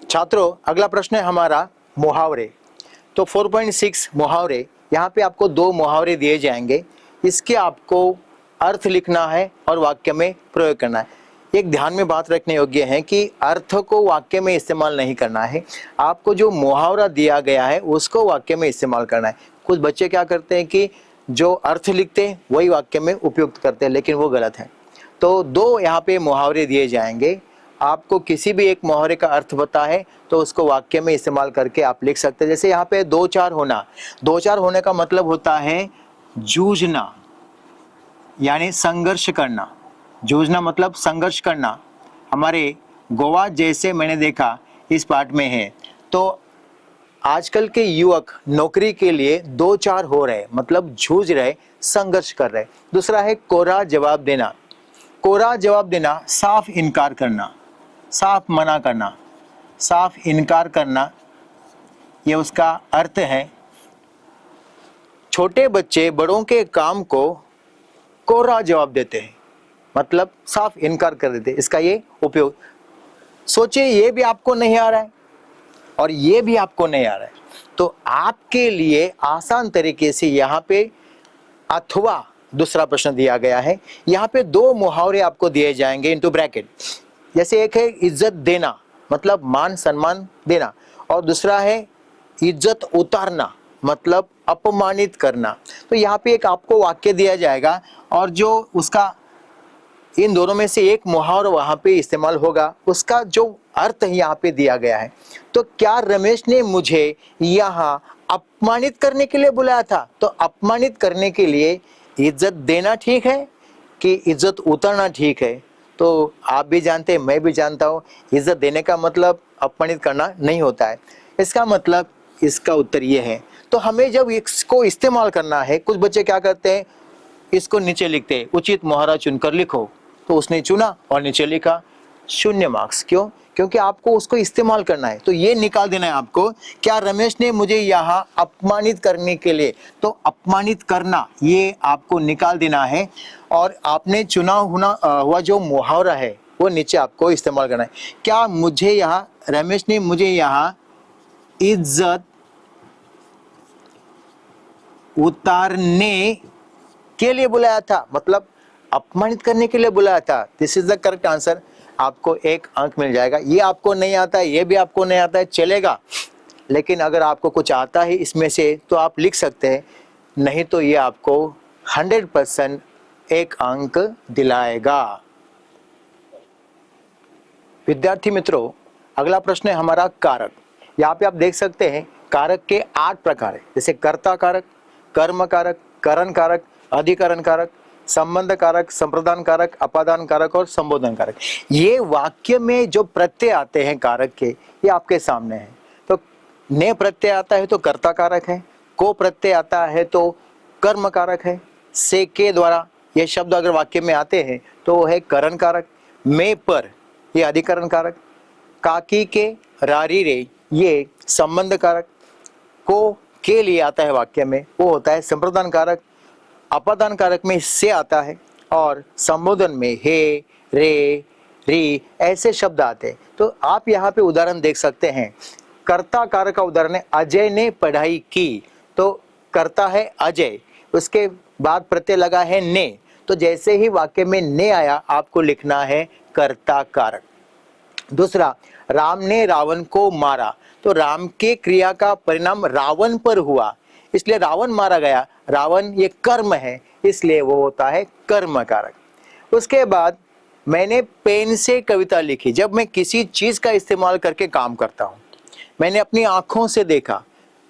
छात्रों, अगला प्रश्न है हमारा मुहावरे। तो 4.6 मुहावरे, यहाँ पे आपको 2 मुहावरे दिए जाएंगे, इसके आपको अर्थ लिखना है और वाक्य में प्रयोग करना है। एक ध्यान में बात रखने योग्य है कि अर्थ को वाक्य में इस्तेमाल नहीं करना है, आपको जो मुहावरा दिया गया है उसको वाक्य में इस्तेमाल करना है। कुछ बच्चे क्या करते हैं कि जो अर्थ लिखते हैं वही वाक्य में उपयुक्त करते हैं, लेकिन वो गलत है। तो 2 यहाँ पे मुहावरे दिए जाएंगे, आपको किसी भी एक मुहावरे का अर्थ पता है तो उसको वाक्य में इस्तेमाल करके आप लिख सकते हैं। जैसे यहाँ पे 2-4 होना, 2-4 होने का मतलब होता है जूझना, यानी संघर्ष करना। जूझना मतलब संघर्ष करना। हमारे गोवा जैसे मैंने देखा इस पाठ में है। तो आजकल के युवक नौकरी के लिए 2-4 हो रहे, मतलब जूझ रहे, संघर्ष कर रहे। दूसरा है कोरा जवाब देना। कोरा जवाब देना, साफ इनकार करना, साफ मना करना, साफ इनकार करना, ये उसका अर्थ है। छोटे बच्चे बड़ों के काम को कोरा जवाब देते हैं, मतलब साफ इनकार कर देते हैं। इसका ये उपयोग। सोचिए ये भी आपको नहीं आ रहा है और ये भी आपको नहीं आ रहा है, तो आपके लिए आसान तरीके से यहाँ पे अथवा दूसरा प्रश्न दिया गया है। यहाँ पे 2 मुहावरे आपको दिए जाएंगे इनटू ब्रैकेट। जैसे एक है इज्जत देना, मतलब मान सम्मान देना, और दूसरा है इज्जत उतारना, मतलब अपमानित करना। तो यहाँ पे एक आपको वाक्य दिया जाएगा और जो उसका इन दोनों में से एक मुहावरा वहां पे इस्तेमाल होगा, उसका जो अर्थ यहाँ पे दिया गया है। तो क्या रमेश ने मुझे यहाँ अपमानित करने के लिए बुलाया था? तो अपमानित करने के लिए इज्जत देना ठीक है कि इज्जत उतारना ठीक है? तो आप भी जानते हैं, मैं भी जानता हूँ, इज्जत देने का मतलब अपमानित करना नहीं होता है। इसका मतलब, इसका उत्तर ये है। तो हमें जब इसको इस्तेमाल करना है, कुछ बच्चे क्या करते हैं, इसको नीचे लिखते हैं, उचित मुहावरा चुनकर लिखो। तो उसने चुना और नीचे लिखा, 0 मार्क्स। क्यों? क्योंकि आपको उसको इस्तेमाल करना है। तो ये निकाल देना है आपको, क्या रमेश ने मुझे यहाँ अपमानित करने के लिए, तो अपमानित करना ये आपको निकाल देना है। और आपने चुना हुआ जो मुहावरा है वो नीचे आपको इस्तेमाल करना है। क्या मुझे यहाँ, रमेश ने मुझे यहाँ इज्जत उतारने के लिए बुलाया था, मतलब अपमानित करने के लिए बुलाया था। This is the correct answer. आपको 1 अंक मिल जाएगा। ये आपको नहीं आता है, ये भी आपको नहीं आता है, चलेगा। लेकिन अगर आपको कुछ आता है इसमें से तो आप लिख सकते हैं, नहीं तो ये आपको 100% 1 अंक दिलाएगा। विद्यार्थी मित्रों, अगला प्रश्न है हमारा कारक। यहाँ पे आप देख सकते हैं कारक के 8 प्रकार है। जैसे कर्ता कारक, कर्म कारक, करण कारक, अधिकरण कारक, संबंध कारक, संप्रदान कारक, अपादान कारक और संबोधन कारक। ये वाक्य में जो प्रत्यय आते हैं कारक के, ये आपके सामने है। तो ने प्रत्यय आता है तो कर्ता कारक है, को प्रत्यय आता है तो कर्म कारक है, से के द्वारा ये शब्द अगर वाक्य में आते हैं तो वो है करण कारक, में पर ये अधिकरण कारक, काकी के, रारी रे ये संबंध कारक, को के लिए आता है वाक्य में वो होता है संप्रदान कारक, अपादान कारक में से आता है, और संबोधन में हे, रे, री ऐसे शब्द आते हैं। तो आप यहाँ पे उदाहरण देख सकते हैं। कर्ता कारक का उदाहरण है अजय ने पढ़ाई की। तो कर्ता है अजय, उसके बाद प्रत्यय लगा है ने। तो जैसे ही वाक्य में ने आया आपको लिखना है कर्ता कारक। दूसरा, राम ने रावण को मारा। तो राम के क्रिया का परिणाम रावण पर हुआ, इसलिए रावण मारा गया। रावण ये कर्म है, इसलिए वो होता है कर्म कारक। उसके बाद मैंने पेन से कविता लिखी। जब मैं किसी चीज का इस्तेमाल करके काम करता हूँ, मैंने अपनी आंखों से देखा,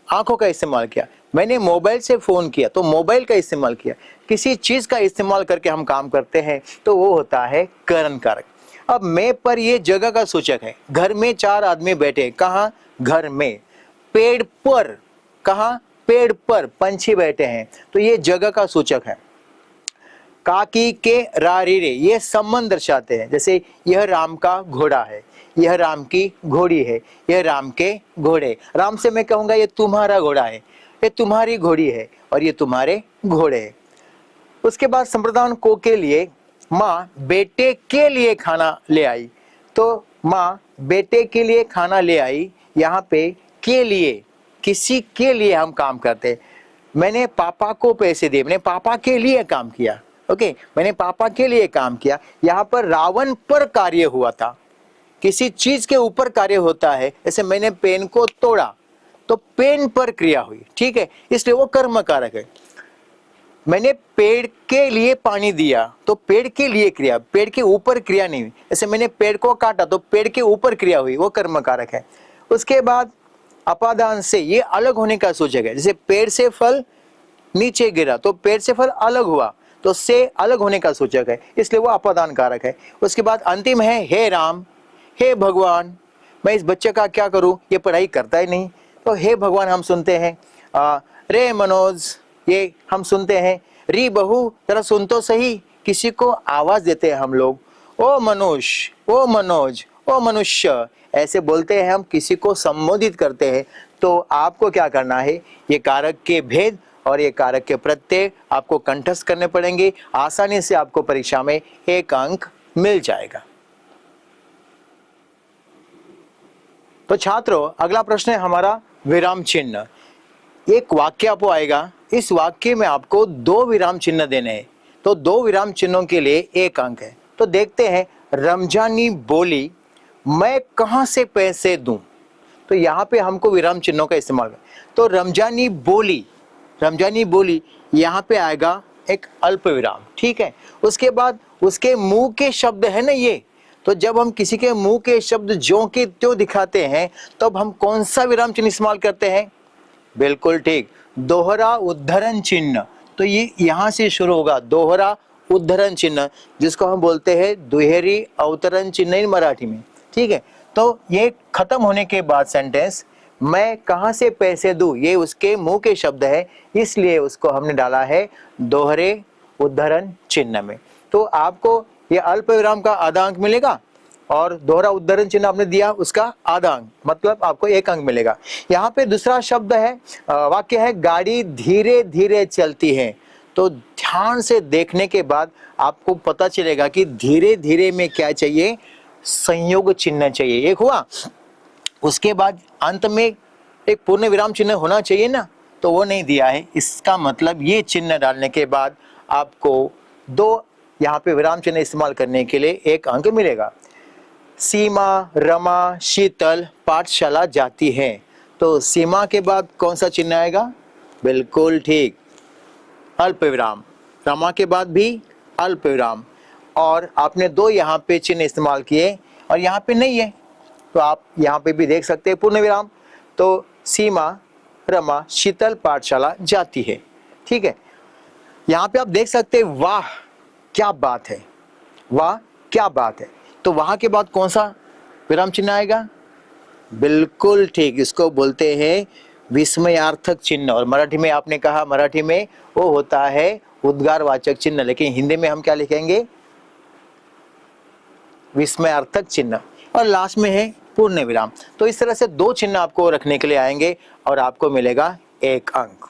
आंखों का इस्तेमाल किया। मैंने मोबाइल से फोन किया तो मोबाइल का इस्तेमाल किया। किसी चीज का इस्तेमाल करके हम काम करते हैं तो वो होता है करण कारक। अब मैं पर ये जगह का सूचक है। घर में 4 आदमी बैठे, कहाँ? घर में। पेड़ पर, कहाँ? पेड़ पर पंछी बैठे हैं, तो ये जगह का सूचक है। काकी के रारी रे ये संबंध दर्शाते हैं। जैसे यह राम का घोड़ा है, यह राम की घोड़ी है, यह राम के घोड़े। राम से मैं कहूंगा ये तुम्हारा घोड़ा है, ये तुम्हारी घोड़ी है, और ये तुम्हारे घोड़े है। उसके बाद संप्रदान को के लिए, माँ बेटे के लिए खाना ले आई। तो माँ बेटे के लिए खाना ले आई, यहाँ पे के लिए, किसी के लिए हम काम करते हैं। मैंने पापा को पैसे दिए, मैंने पापा के लिए काम किया। ओके, मैंने पापा के लिए काम किया। यहाँ पर रावण पर कार्य हुआ था, किसी चीज के ऊपर कार्य होता है। जैसे मैंने पेन को तोड़ा तो पेन पर क्रिया हुई, ठीक है, इसलिए वो कर्म कारक है। मैंने पेड़ के लिए पानी दिया तो पेड़ के लिए क्रिया, पेड़ के ऊपर क्रिया नहीं हुई। जैसे मैंने पेड़ को काटा तो पेड़ के ऊपर क्रिया हुई, वो कर्म कारक है। उसके बाद अपादान से, ये अलग होने का सूचक है। जैसे पेड़ से फल नीचे गिरा तो पेड़ से फल अलग हुआ, तो से अलग होने का सूचक है, इसलिए वो अपादान कारक है। उसके बाद अंतिम है हे राम, हे भगवान, मैं इस बच्चे का क्या करूं, ये पढ़ाई करता ही नहीं, तो हे भगवान हम सुनते हैं। रे मनोज, ये हम सुनते हैं। री बहू, जरा सुन तो सही, किसी को आवाज देते हैं हम लोग। ओ मनुष्य, ओ मनोज, ओ मनुष्य, ऐसे बोलते हैं हम, किसी को संबोधित करते हैं। तो आपको क्या करना है, ये कारक के भेद और ये कारक के प्रत्यय आपको कंठस्थ करने पड़ेंगे। आसानी से आपको परीक्षा में 1 अंक मिल जाएगा। तो छात्रों, अगला प्रश्न है हमारा विराम चिन्ह। एक वाक्य आपको आएगा, इस वाक्य में आपको 2 विराम चिन्ह देने हैं, तो 2 विराम चिन्हों के लिए 1 अंक है। तो देखते हैं, रमजानी बोली मैं कहां से पैसे दूं, तो यहां पे हमको विराम चिन्हों का इस्तेमाल कर। तो रमजानी बोली, रमजानी बोली, यहां पे आएगा एक अल्प विराम, ठीक है। उसके बाद उसके मुंह के शब्द है ना ये, तो जब हम किसी के मुंह के शब्द ज्यों के त्यों दिखाते हैं, तब हम कौन सा विराम चिन्ह इस्तेमाल करते हैं? बिल्कुल ठीक, दोहरा उद्धरण चिन्ह। तो ये यहां से शुरू होगा, दोहरा उद्धरण चिन्ह, जिसको हम बोलते हैं दुहेरी अवतरण चिन्ह इन मराठी में, ठीक है। तो ये खत्म होने के बाद सेंटेंस मैं कहां से पैसे दूं, ये उसके मुंह के शब्द है, इसलिए उसको हमने डाला है दोहरे उद्धरण चिन्ह में। तो आपको ये अल्प विराम का आधा अंक मिलेगा और दोहरा उद्धरण चिन्ह आपने दिया उसका आधा अंक, मतलब आपको 1 अंक मिलेगा। यहाँ पे दूसरा शब्द है, वाक्य है गाड़ी धीरे धीरे चलती है। तो ध्यान से देखने के बाद आपको पता चलेगा कि धीरे धीरे में क्या चाहिए, संयोग चिन्ह चाहिए, एक हुआ। उसके बाद अंत में एक पूर्ण विराम चिन्ह होना चाहिए ना, तो वो नहीं दिया है। इसका मतलब ये चिन्ह डालने के बाद आपको 2 यहाँ पे विराम चिन्ह इस्तेमाल करने के लिए 1 अंक मिलेगा। सीमा, रमा, शीतल पाठशाला जाती है, तो सीमा के बाद कौन सा चिन्ह आएगा? बिल्कुल ठीक, अल्प विराम। रमा के बाद भी अल्प विराम, और आपने 2 यहाँ पे चिन्ह इस्तेमाल किए और यहाँ पे नहीं है, तो आप यहाँ पे भी देख सकते हैं पूर्ण विराम। तो सीमा, रमा, शीतल पाठशाला जाती है, ठीक है। यहाँ पे आप देख सकते हैं वाह क्या बात है, वाह क्या बात है, तो वहां के बाद कौन सा विराम चिन्ह आएगा? बिल्कुल ठीक, इसको बोलते हैं विस्मयार्थक चिन्ह। और मराठी में आपने कहा, मराठी में वो होता है उद्गारवाचक चिन्ह, लेकिन हिंदी में हम क्या लिखेंगे? विस्मयार्थक चिन्ह। और लास्ट में है पूर्ण विराम। तो इस तरह से 2 चिन्ह आपको रखने के लिए आएंगे और आपको मिलेगा 1 अंक।